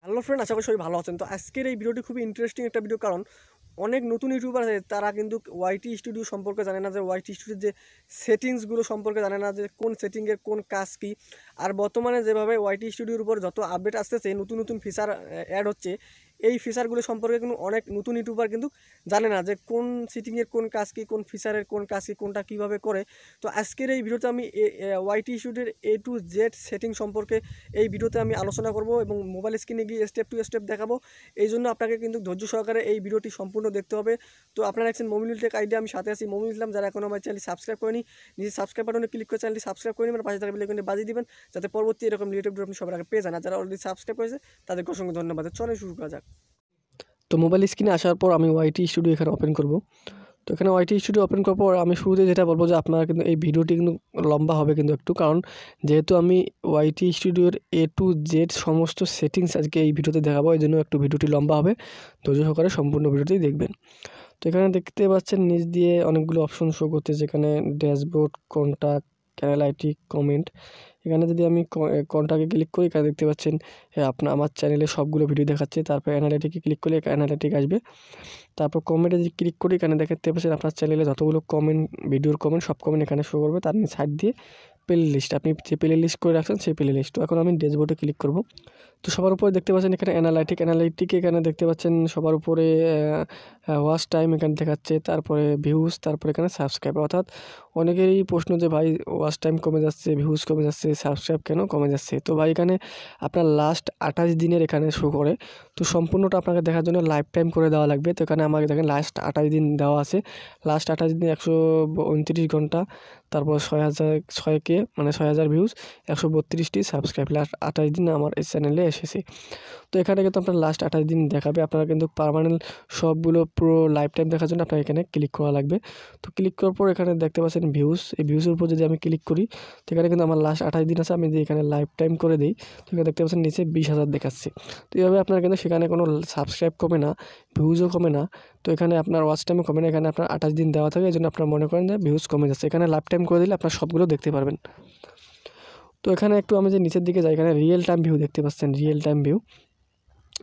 Hello friend, আশা করি সবাই ভালো আছেন। তো আজকের এই ভিডিওটি খুবই ইন্টারেস্টিং একটা ভিডিও, কারণ অনেক নতুন ইউটিউবার আছে তারা কিন্তু ওয়াইটি স্টুডিও সম্পর্কে জানে না, যে ওয়াইটি স্টুডিওর যে সেটিংসগুলো সম্পর্কে জানে না, যে কোন সেটিংয়ের কোন কাজ কী। আর বর্তমানে যেভাবে ওয়াইটি স্টুডিওর উপর যত আপডেট আসতেছে, নতুন নতুন ফিচার অ্যাড হচ্ছে, এই ফিচারগুলো সম্পর্কে কিন্তু অনেক নতুন ইউটিউবার কিন্তু জানে না, যে কোন সেটিংয়ের কোন কাজ কী, কোন ফিচারের কোন কাজ কী, কোনটা কীভাবে করে। তো আজকের এই ভিডিওতে আমি ওয়াইটি স্টুডিওর A to Z সেটিং সম্পর্কে এই ভিডিওতে আমি আলোচনা করব এবং মোবাইল স্ক্রিনে গিয়ে স্টেপ টু স্টেপ দেখাবো। এই জন্য আপনাকে কিন্তু ধৈর্য সহকারে এই ভিডিওটি সম্পূর্ণ দেখতে হবে। তো আপনারা দেখছেন মমিনুল টেক আইডিয়া, আমি সাথে আছি মমিনুল ইসলাম। যারা এখনও আমার চ্যানেলটি সাবস্ক্রাইব করেনি, নিজে সাবস্ক্রাইব বাটনে ক্লিক করে চ্যানেলটি সাবস্ক্রাইব করে নেবেন, পাশে থাকা বেল আইকনটি বাজিয়ে দিবেন, যাতে পরবর্তী এরকম রিলেটেড ভিডিও আপনি সবার আগে পেয়ে যান। আর যারা অলরেডি সাবস্ক্রাইব করেছে তাদেরকে অসংখ্য ধন্যবাদ। চলে শুরু করা যাক। তো মোবাইল স্ক্রিনে আসার পর আমি ওয়াইটি স্টুডিও এখানে ওপেন করব। তো এখানে ওয়াইটি স্টুডিও ওপেন করার পর আমি শুরুতে যেটা বলবো, যে আপনারা কিন্তু এই ভিডিওটি কিন্তু লম্বা হবে কিন্তু একটু, কারণ যেহেতু আমি ওয়াইটি স্টুডিওর A to Z সমস্ত সেটিংস আজকে এই ভিডিওতে দেখাবো, এই জন্য একটু ভিডিওটি লম্বা হবে। ধৈর্য সহকারে সম্পূর্ণ ভিডিওটি দেখবেন। তো এখানে দেখতে পাচ্ছেন নিচ দিয়ে অনেকগুলো অপশন শো করতে, যেখানে ড্যাশবোর্ড, কন্ট্যাক্ট, অ্যানালাইটিক, কমেন্ট। এখানে যদি আমি কন্ট্যাক্টে ক্লিক করি, এখানে দেখতে পাচ্ছেন আমার চ্যানেলে সবগুলো ভিডিও দেখাচ্ছে। তারপর অ্যানালাইটিকে ক্লিক করলে অ্যানালাইটিক আসবে। তারপর কমেন্টে যদি ক্লিক করি, এখানে দেখতে পাচ্ছেন আপনার চ্যানেলে যতগুলো কমেন্ট, ভিডিওর কমেন্ট, সব কমেন্ট এখানে শো করবে। তার সাইড দিয়ে প্লে লিস্ট, আপনি যে প্লে লিস্ট করে রাখছেন সেই প্লে লিস্ট। তো এখন আমি ড্যাশবোর্ডে ক্লিক করব। তো সবার উপরে দেখতে পাচ্ছেন এখানে অ্যানালাইটিকে এখানে দেখতে পাচ্ছেন সবার উপরে ওয়াচ টাইম এখানে দেখাচ্ছে, তারপরে ভিউজ, তারপরে এখানে সাবস্ক্রাইব। অর্থাৎ অনেকেরই প্রশ্ন যে ভাই ওয়াচ টাইম কমে যাচ্ছে, ভিউজ কমে যাচ্ছে, সাবস্ক্রাইব কেন কমে যাচ্ছে। তো ভাই এখানে আপনার লাস্ট 28 দিনের এখানে শো করে। তো সম্পূর্ণটা আপনাকে দেখার জন্য লাইফ টাইম করে দেওয়া লাগবে। তো এখানে আমাকে দেখেন লাস্ট 28 দিন দেওয়া আছে। লাস্ট 28 দিন 129 ঘন্টা, তারপর 6K মানে 6000 ভিউজ, 132টি সাবস্ক্রাইব। লাস্ট 28 দিন আমার এই চ্যানেলে এসেছে। তো এখানে কিন্তু আপনার লাস্ট 28 দিন দেখাবে। আপনারা কিন্তু পার্মানেন্ট সবগুলো পুরো লাইফ টাইম দেখার জন্য আপনার এখানে ক্লিক করা লাগবে। তো ক্লিক করার পর এখানে দেখতে পাচ্ছেন ভিউজ, এই ভিউজের উপর যদি আমি ক্লিক করি, তো এখানে কিন্তু আমার লাস্ট 28 দিন আছে। আমি যদি এখানে লাইফ টাইম করে দিই, তো এখানে দেখতে পাচ্ছেন নিচে 20,000 দেখাচ্ছে। তো এইভাবে আপনার কিন্তু সেখানে কোনো সাবস্ক্রাইব কমে না, ভিউজও কমে না। তো এখানে আপনার ওয়াচ টাইমও কমে না, এখানে আপনার 28 দিন দেওয়া থাকে, এই জন্য আপনারা মনে করেন যে ভিউজ কমে যাচ্ছে। এখানে লাইফ টাইম করে দিলে আপনার সবগুলো দেখতে পারবেন। তো এখানে একটু আমি যে নিচের দিকে যাই, এখানে রিয়েল টাইম ভিউ দেখতে পাচ্ছেন, রিয়েল টাইম ভিউ।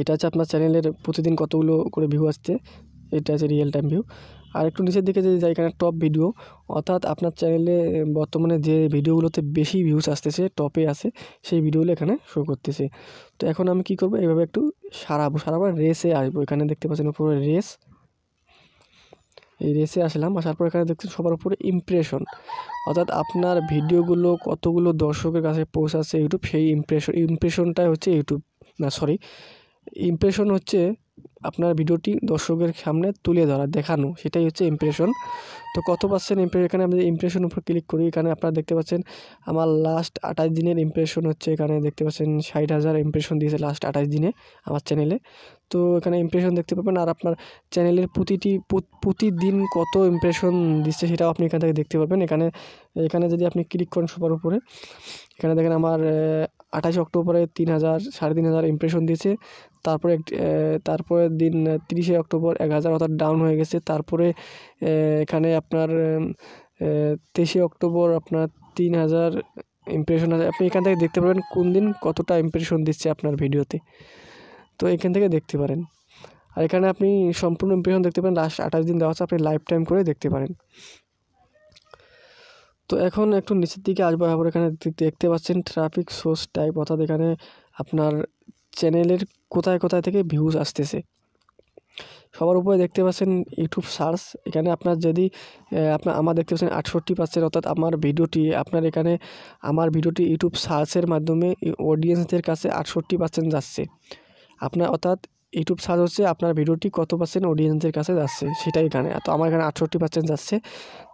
এটা হচ্ছে আপনার চ্যানেলের প্রতিদিন কতগুলো করে ভিউ আসছে, এটা হচ্ছে রিয়েল টাইম ভিউ। আর একটু নিচের দিকে যদি যাই, এখানে টপ ভিডিও, অর্থাৎ আপনার চ্যানেলে বর্তমানে যে ভিডিওগুলোতে বেশি ভিউজ আসতেছে, টপে আছে, সেই ভিডিওগুলো এখানে শো করতেছে। তো এখন আমি কি করব, এইভাবে একটু সারাবার রেসে আসবো। এখানে দেখতে পাচ্ছেন উপরে রেস, এই রেসে আসলাম। আসার পর এখানে দেখছেন সবার উপরে ইমপ্রেশন, অর্থাৎ আপনার ভিডিওগুলো কতগুলো দর্শকের কাছে পৌঁছাচ্ছে ইউটিউব, সেই ইমপ্রেশনটাই হচ্ছে ইউটিউব, না সরি, ইমপ্রেশন হচ্ছে আপনার ভিডিওটি দর্শকের সামনে তুলে ধরা, দেখানো, সেটাই হচ্ছে ইমপ্রেশন। তো কত পাচ্ছেন ইমপ্রেশন, এখানে আমি ইমপ্রেশন উপর ক্লিক করি, এখানে আপনারা দেখতে পাচ্ছেন আমার লাস্ট 28 দিনের ইমপ্রেশন হচ্ছে, এখানে দেখতে পাচ্ছেন 60,000 ইমপ্রেশন দিয়েছে লাস্ট 28 দিনে আমার চ্যানেলে। তো এখানে ইমপ্রেশন দেখতে পাবেন, আর আপনার চ্যানেলের প্রতিদিন কত ইমপ্রেশন দিচ্ছে সেটাও আপনি এখান থেকে দেখতে পাবেন। এখানে যদি আপনি ক্লিক করেন সবার উপরে, এখানে দেখেন আমার 28 অক্টোবরে 3,000 3,500 ইমপ্রেশন দিয়েছে। তারপরের দিন 30 অক্টোবর 1,000, অর্থাৎ ডাউন হয়ে গেছে। তারপরে এখানে আপনার 23 অক্টোবর আপনার 3,000 ইমপ্রেশন আছে। আপনি এখান থেকে দেখতে পারবেন কোন দিন কতটা ইমপ্রেশন দিচ্ছে আপনার ভিডিওতে, তো এখান থেকে দেখতে পারেন। আর এখানে আপনি সম্পূর্ণ ইমপ্রেশন দেখতে পারেন, লাস্ট 28 দিন দেওয়া আছে, আপনি লাইফ টাইম করে দেখতে পারেন। তো এখন একটু নিচের দিকে আসবো, আবার এখানে দেখতে পাচ্ছেন ট্রাফিক সোর্স টাইপ, অর্থাৎ এখানে আপনার চ্যানেলের কোথায় কোথায় থেকে ভিউজ আসতেছে। সবার উপরে দেখতে পাচ্ছেন ইউটিউব সার্চ, এখানে আপনার যদি আমার দেখতে পাচ্ছেন 68%, অর্থাৎ আমার ভিডিওটি ইউটিউব সার্চের মাধ্যমে অডিয়েন্সদের কাছে 68% যাচ্ছে আপনার, অর্থাৎ ইউটিউব সার্চ হচ্ছে আপনার ভিডিওটি কত পার্সেন্ট অডিয়েন্সের কাছে যাচ্ছে সেটাই এখানে। তো আমার এখানে 68% যাচ্ছে।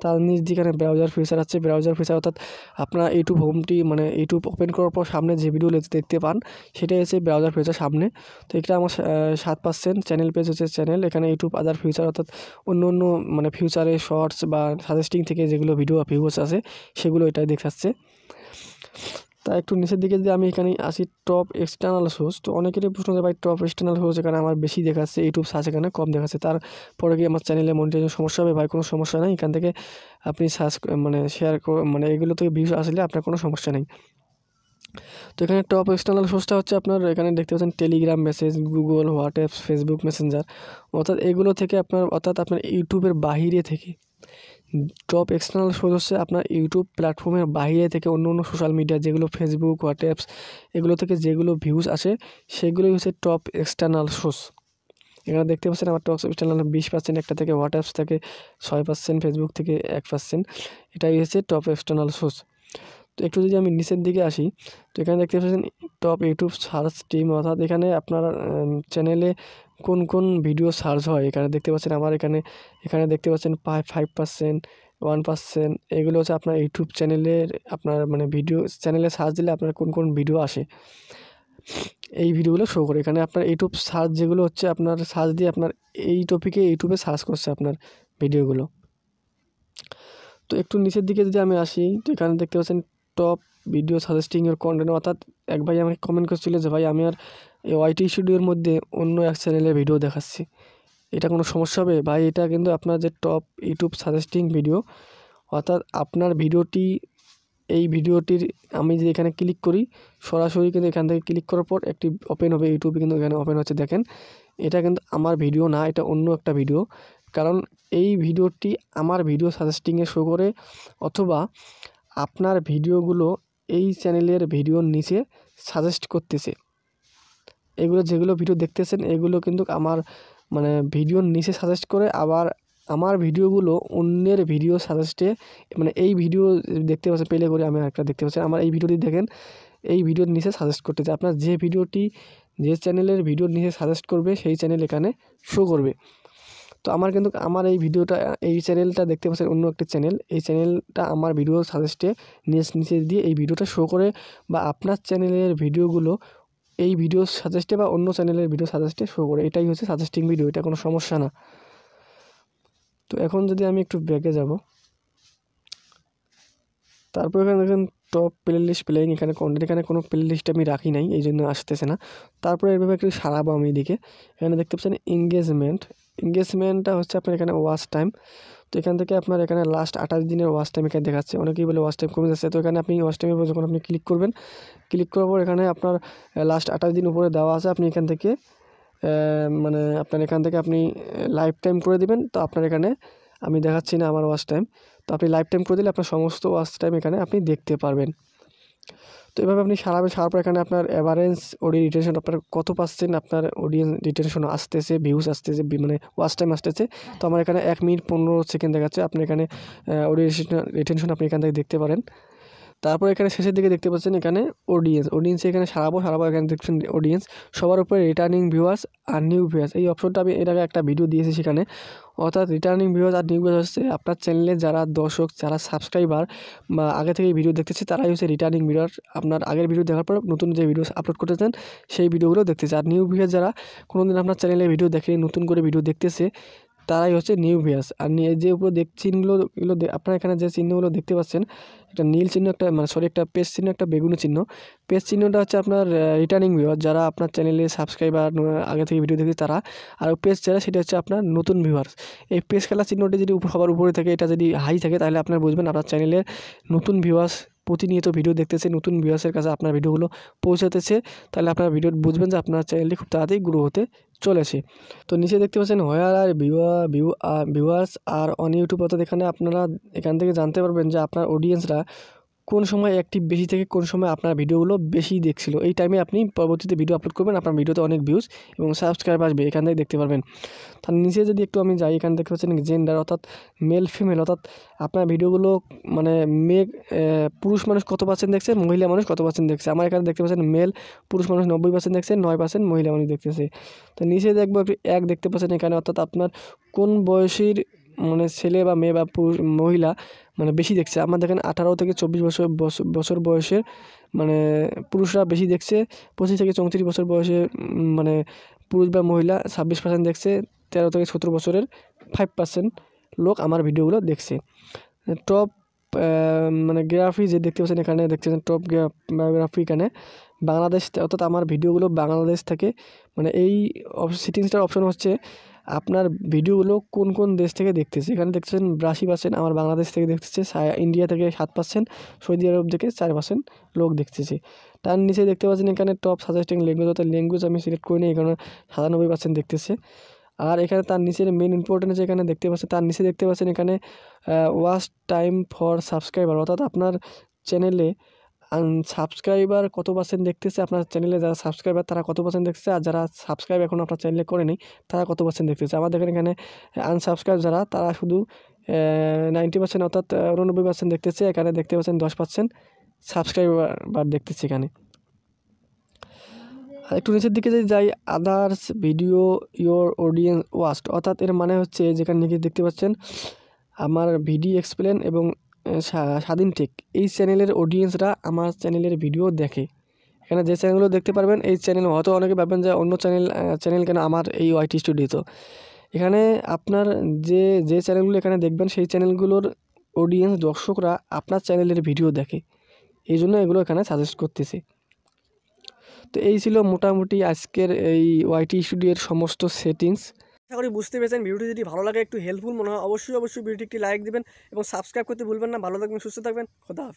তার নিচ দিয়ে এখানে ব্রাউজার ফিচার আছে, ব্রাউজার ফিচার অর্থাৎ আপনার ইউটিউব হোমটি, মানে ইউটিউব ওপেন করার পর সামনে যে ভিডিও দেখতে পান সেটাই হচ্ছে ব্রাউজার ফিচার সামনে। তো এটা আমার 7%। চ্যানেল পেজ হচ্ছে চ্যানেল, এখানে ইউটিউব আদার ফিচার, অর্থাৎ অন্য মানে ফিউচারে শর্টস বা সাজেস্টিং থেকে যেগুলো ভিউজ আছে সেগুলো এটাই দেখাচ্ছে। তা একটু নিচের দিকে যদি আমি এখানে আসি, টপ এক্সটার্নাল সোর্স, তো অনেকেরই প্রশ্ন যে ভাই টপ এক্সটার্নাল সোর্স এখানে আমার বেশি দেখাচ্ছে, ইউটিউব সার্চ এখানে কম দেখাচ্ছে, তারপরে কি আমার চ্যানেলে মনিটাইজেশন সমস্যা হবে? ভাই কোনো সমস্যা নেই, এখান থেকে আপনি সার্চ মানে শেয়ার মানে এগুলো থেকে ভিউজ আসলে আপনার কোনো সমস্যা নেই। তো এখানে টপ এক্সটার্নাল সোর্সটা হচ্ছে আপনার এখানে দেখতে পাচ্ছেন Telegram message, Google, WhatsApp, Facebook Messenger, এগুলো থেকে আপনার আপনার ইউটিউবের বাহিরে থেকে। টপ এক্সটার্নাল সোর্স হচ্ছে আপনার ইউটিউব প্ল্যাটফর্মের বাইরে থেকে অন্য সোশ্যাল মিডিয়া যেগুলো ফেসবুক, হোয়াটসঅ্যাপ, এগুলো থেকে যেগুলো ভিউজ আসে সেগুলোই হচ্ছে টপ এক্সটার্নাল সোর্স। এখানে দেখতে পাচ্ছেন আমার টপ এক্সটার্নাল 20%, একটা থেকে হোয়াটসঅ্যাপ থেকে 6%, ফেসবুক থেকে 1%, এটাই হচ্ছে টপ এক্সটার্নাল সোর্স। তো একটু যদি আমি নিচের দিকে আসি, তো এখানে দেখতে পাচ্ছেন টপ ইউটিউব সার্চ টিম, অর্থাৎ এখানে আপনার চ্যানেলে কোন কোন ভিডিও সার্চ হয় এখানে দেখতে পাচ্ছেন। আমার এখানে দেখতে পাচ্ছেন 5%, 1%, এগুলো হচ্ছে আপনার ইউটিউব চ্যানেলের আপনার মানে ভিডিও চ্যানেলে সার্চ দিলে আপনার কোন কোন ভিডিও আসে এই ভিডিওগুলো শো করে। এখানে আপনার ইউটিউব সার্চ যেগুলো হচ্ছে আপনার সার্চ দিয়ে আপনার এই টপিকে ইউটিউবে সার্চ করছে আপনার ভিডিওগুলো। তো একটু নিচের দিকে যদি আমি আসি, তো এখানে দেখতে পাচ্ছেন টপ ভিডিও সাজেস্টিং এর কন্টেন্ট, অর্থাৎ এক ভাই আমাকে কমেন্ট করছিল যে ভাই আমি আর এই ওয়াইটি স্টুডিওর মধ্যে অন্য এক চ্যানেলে ভিডিও দেখাচ্ছি, এটা কোনো সমস্যা হবে? ভাই এটা কিন্তু আপনার যে টপ ইউটিউব সাজেস্টিং ভিডিও, অর্থাৎ আপনার ভিডিওটি এই ভিডিওটির আমি যে এখানে ক্লিক করি সরাসরি কিন্তু এখান থেকে ক্লিক করার পর একটি ওপেন হবে, ইউটিউবে কিন্তু এখানে ওপেন হচ্ছে দেখেন। এটা কিন্তু আমার ভিডিও না, এটা অন্য একটা ভিডিও, কারণ এই ভিডিওটি আমার ভিডিও সাজেস্টিংয়ে শো করে, অথবা আপনার ভিডিওগুলো এই চ্যানেলের ভিডিওর নিচে সাজেস্ট করতেছে। এগুলো যেগুলো ভিডিও দেখতেছেন এগুলো কিন্তু আমার মানে ভিডিওর নিচে সাজেস্ট করে, আবার আমার ভিডিওগুলো অন্যের ভিডিও সাজেস্টে মানে এই ভিডিও দেখতে পাচ্ছেন প্লে করে আমি আরেকটা দেখতে পাচ্ছেন, আমার এই ভিডিওটি দেখেন এই ভিডিওর নিচে সাজেস্ট করতেছে। আপনার যে ভিডিওটি যে চ্যানেলের ভিডিওর নিচে সাজেস্ট করবে সেই চ্যানেল এখানে শো করবে। তো আমার কিন্তু আমার এই ভিডিওটা এই চ্যানেলটা দেখতে পাচ্ছেন অন্য একটি চ্যানেল, এই চ্যানেলটা আমার ভিডিও সাজেস্টে নিচে দিয়ে এই ভিডিওটা শো করে, বা আপনার চ্যানেলের ভিডিওগুলো এই ভিডিও সাজেস্টে বা অন্য চ্যানেলের ভিডিও সাজেস্টে শো করে। এটাই হচ্ছে সাজেস্টিং ভিডিও, এটা কোনো সমস্যা না। তো এখন যদি আমি একটু ব্যাকে যাব, তারপর এখানে দেখেন টপ প্লে লিস্ট প্লেয়িং, এখানে কন্টেন্ট, এখানে কোনো প্লে লিস্ট আমি রাখি নাই এই জন্য আসতেছে না। তারপরে এভাবে একটু সারাবো আমি এদিকে। এখানে দেখতে পাচ্ছেন এঙ্গেজমেন্টটা হচ্ছে আপনার এখানে ওয়াচ টাইম। তো এখান থেকে আপনার এখানে লাস্ট 28 দিনের ওয়াচ টাইম এখানে দেখাচ্ছে, অনেকেই বলে ওয়াচ টাইম কমে যাচ্ছে। তো এখানে আপনি ওয়াচ টাইমের উপর যখন আপনি ক্লিক করবেন, ক্লিক করার পর এখানে আপনার লাস্ট 28 দিন উপরে দেওয়া আছে, আপনি এখান থেকে মানে আপনার এখান থেকে আপনি লাইফ টাইম করে দিবেন। তো আপনার এখানে আমি দেখাচ্ছি না আমার ওয়াচ টাইম, তো আপনি লাইফ টাইম করে দিলে আপনার সমস্ত ওয়াচ টাইম এখানে আপনি দেখতে পারবেন। তো এভাবে আপনি সারার পর এখানে আপনার অ্যাভারেজ অডিও রিটেনশন, আপনার কত পার্সেন্ট আপনার অডিয়েন্স রিটেনশন আসতেছে, ভিউজ আসতেছে, মানে ওয়াচ টাইম আসতেছে। তো আমার এখানে 1 মিনিট 15 সেকেন্ড দেখাচ্ছে। আপনি এখানে অডিও রিটেনশন আপনি এখান থেকে দেখতে পারেন। তারপর এখানে শেষের দিকে দেখতে পাচ্ছেন এখানে অডিয়েন্স এখানে সারাবো এখানে দেখছেন অডিয়েন্স, সবার উপরে রিটার্নিং ভিউয়ার্স আর নিউ ভিউয়ার্স, এই অপশনটা আমি এর আগে একটা ভিডিও দিয়েছি সেখানে। অর্থাৎ রিটার্নিং ভিউয়ার্স আর নিউ ভিউয়ার্স হচ্ছে আপনার চ্যানেলে যারা দর্শক, যারা সাবস্ক্রাইবার বা আগে থেকে ভিডিও দেখতেছে তারাই হচ্ছে রিটার্নিং ভিউয়ার। আপনার আগের ভিডিও দেখার পর নতুন যে ভিডিও আপলোড করতেছেন সেই ভিডিওগুলো দেখতেছে। আর নিউ ভিউয়ার যারা কোনোদিন আপনার চ্যানেলে ভিডিও দেখে নতুন করে ভিডিও দেখতেছে তারাই হচ্ছে নিউ ভিউয়ার্স। আর যে উপরে চিহ্নগুলো এগুলো আপনারা এখানে যে চিহ্নগুলো দেখতে পাচ্ছেন, একটা নীল চিহ্ন, একটা মানে সরি একটা পেজ চিহ্ন, একটা বেগুনি চিহ্ন। পেজ চিহ্নটা হচ্ছে আপনার রিটার্নিং ভিউয়ার, যারা আপনার চ্যানেলে সাবস্ক্রাইবার আগে থেকে ভিডিও দেখে তারা। আর পেজ যারা সেটা হচ্ছে আপনার নতুন ভিউয়ার্স। এই পেজ খেলা চিহ্নটি যদি সবার উপরে থাকে, এটা যদি হাই থাকে, তাহলে আপনার বুঝবেন আপনার চ্যানেলের নতুন ভিউয়ার্স প্রতিনিয়ত ভিডিও দেখতেছে, নতুন ভিউয়ার্সের কাছে আপনার ভিডিওগুলো পৌঁছাতেছে। তাহলে আপনার ভিডিও বুঝবেন যে আপনার চ্যানেলটি খুব তাড়াতাড়ি গ্রো হতে চলেছে। তো নিচে দেখতে পাচ্ছেন হোয়ার আর ভিউয়ার্স আর অন ইউটিউব, অর্থাৎ এখানে আপনারা এখান থেকে জানতে পারবেন যে আপনার অডিয়েন্সরা কোন সময় অ্যাক্টিভ বেশি থেকে কোন সময় আপনার ভিডিওগুলো বেশি দেখছিল। এই টাইমে আপনি পরবর্তীতে ভিডিও আপলোড করবেন, আপনার ভিডিওতে অনেক ভিউজ এবং সাবস্ক্রাইব আসবে, এখান থেকে দেখতে পারবেন। তার নিচে যদি একটু আমি যাই, এখানে দেখতে পাচ্ছেন জেন্ডার, অর্থাৎ মেল ফিমেল, অর্থাৎ আপনার ভিডিওগুলো মানে পুরুষ মানুষ কত পার্সেন্ট দেখছে, মহিলা মানুষ কত পার্সেন্ট দেখছে। আমার এখানে দেখতে পাচ্ছেন মেল পুরুষ মানুষ 90% দেখছে, 9% মহিলা মানুষ দেখতেছে। তো নিচে দেখবো একটু এক দেখতে পাচ্ছেন এখানে, অর্থাৎ আপনার কোন বয়সীর মানে ছেলে বা মেয়ে বা পুরুষ মহিলা মানে বেশি দেখছে। আমার দেখেন 18 থেকে 24 বছর বয়সের মানে পুরুষরা বেশি দেখছে, 25 থেকে 34 বছর বয়সে মানে পুরুষ বা মহিলা 26% দেখছে, 13 থেকে 17 বছরের 5% লোক আমার ভিডিওগুলো দেখছে। টপ মানে গ্রাফি যে দেখতে পাচ্ছেন এখানে দেখতে পাচ্ছেন টপ গ্রাফি, এখানে বাংলাদেশ, অর্থাৎ আমার ভিডিওগুলো বাংলাদেশ থেকে মানে এই সেটিংসটার অপশন হচ্ছে আপনার ভিডিওগুলো কোন কোন দেশ থেকে দেখতেছে। এখানে দেখতেছেন 82% আমার বাংলাদেশ থেকে দেখতেছে, ইন্ডিয়া থেকে 7%, সৌদি আরব থেকে 4% লোক দেখতেছে। তার নিচে দেখতে পাচ্ছেন এখানে টপ সাজেস্টিং ল্যাঙ্গুয়েজ, অর্থাৎ ল্যাঙ্গুয়েজ আমি সিলেক্ট করি নি, এখানে 97% দেখতেছে। আর এখানে তার নিচের মেন ইম্পর্টেন্স এখানে দেখতে পাচ্ছেন, তার নিচে দেখতে পাচ্ছেন এখানে ওয়াচ টাইম ফর সাবস্ক্রাইবার, অর্থাৎ আপনার চ্যানেলে সাবস্ক্রাইবার কত পার্সেন্ট দেখতেছে, আপনার চ্যানেলে যারা সাবস্ক্রাইবার তারা কত পার্সেন্ট দেখতেছে, আর যারা সাবস্ক্রাইব এখন আপনার চ্যানেলে করে নেই তারা কত পার্সেন্ট দেখতেছে। আবার দেখেন এখানে আনসাবস্ক্রাইব যারা তারা শুধু 90%, অর্থাৎ 89% দেখতেছে। এখানে দেখতে পাচ্ছেন 10% সাবস্ক্রাইবার দেখতেছে এখানে। আর একটু নিচের দিকে যদি যাই, others video your audience waste, অর্থাৎ এর মানে হচ্ছে যেখানে নিচে দেখতে পাচ্ছেন আমার ভিডিও এক্সপ্লেন এবং স্বাধীন টেক, এই চ্যানেলের অডিয়েন্সরা আমার চ্যানেলের ভিডিও দেখে। এখানে যে চ্যানেলগুলো দেখতে পারবেন এই চ্যানেল, হয়তো অনেকে ভাববেন যে অন্য চ্যানেল কেন আমার এই ওয়াইটি স্টুডিওতে। এখানে আপনার যে চ্যানেলগুলো এখানে দেখবেন সেই চ্যানেলগুলোর অডিয়েন্স দর্শকরা আপনার চ্যানেলের ভিডিও দেখে, এই জন্য এগুলো এখানে সাজেস্ট করতেছি। তো এই ছিল মোটামুটি আজকের এই ওয়াইটি স্টুডিওর সমস্ত সেটিংস। আশা করি বুঝতে পেরেছেন। ভিডিওটি যদি ভালো লাগে, একটু হেল্পফুল মনে হয়, অবশ্যই ভিডিওটি একটি লাইক দিবেন এবং সাবস্ক্রাইব করতে ভুলবেন না। ভালো থাকবেন, সুস্থ থাকবেন, খোদা হাফেজ।